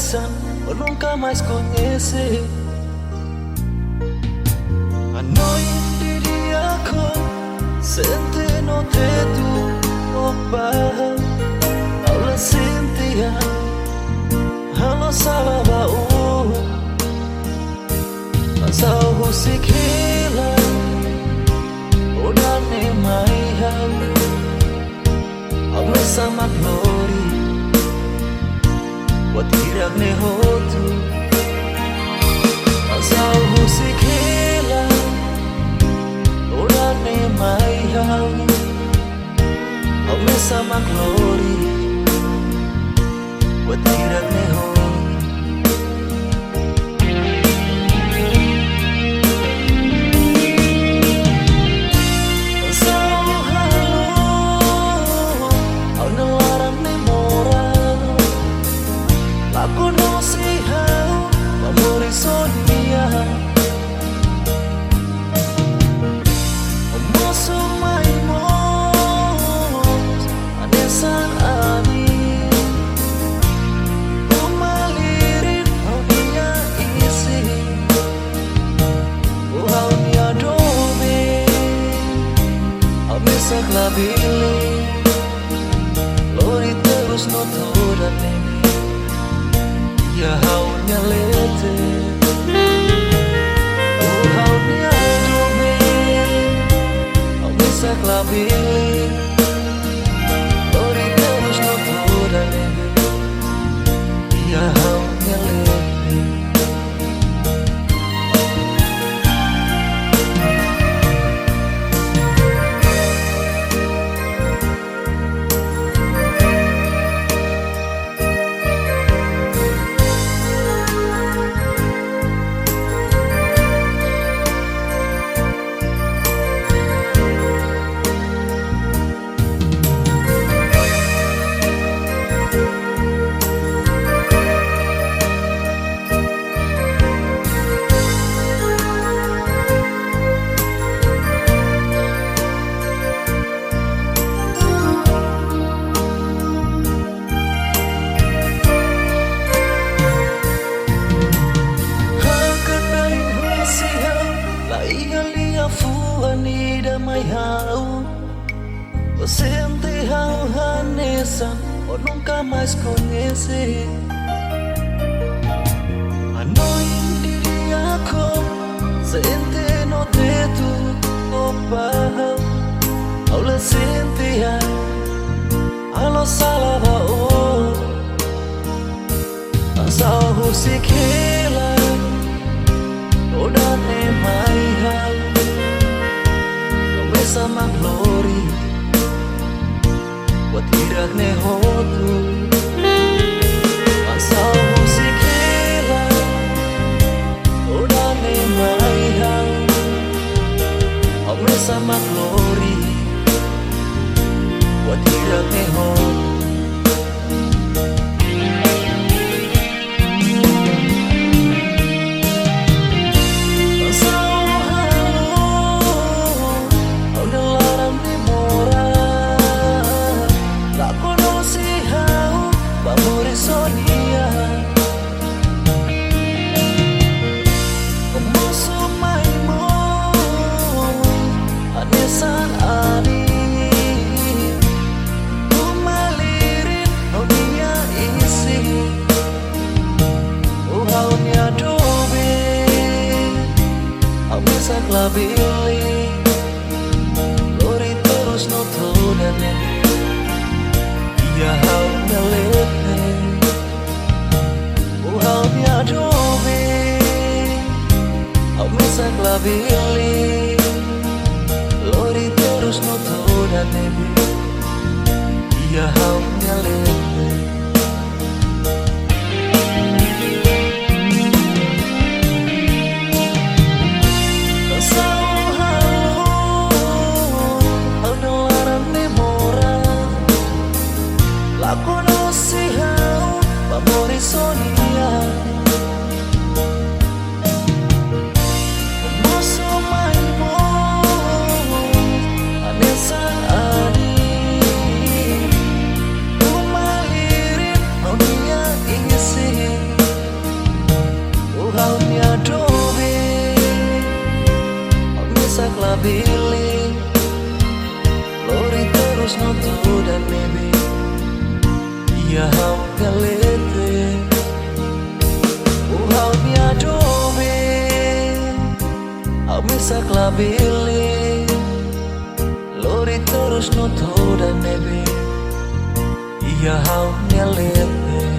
Hanesan eu nunca mais conheci. A noite dia com sente no teto opa aula sentia halo salaba asal husikila udah ne mai hal aula sama glory buat hirak ne hotu asal husikila udah ne mai hal aula sama glory buat hirak ne hotu. Lagu Timor, Amore Sonia, Mosu mai mos, Hanesan Anin, Liryk dia isi, dia dobe, Amesa klabili, Lori terus notoran ya haunya lete oh haunya dobe au bisa klabili ori terus no toda lebe ya haunya lete. Sente hal Hanesan, eu nunca mais conheci. A noite dia com sente no teto opa aula sentia alo salava asal husikila udah ne mai hal sama glory buat hirak ne hotu asal husikila udah ne mai hal sama glory buat hirak ne hotu. Hanesan Anin, Liryk dia isi, dia dobe, bisa klabili, Lori terus no toda dia haunya lete, dia dobe, bisa klabili. Lori terus no toda nebe dia haunya lete. Asal halo Aldebaran demora Lagu Timor, Amore Sonia. Hanesan Anin, Amesa klabili Lori terus no toda nebe Ia hau nyalete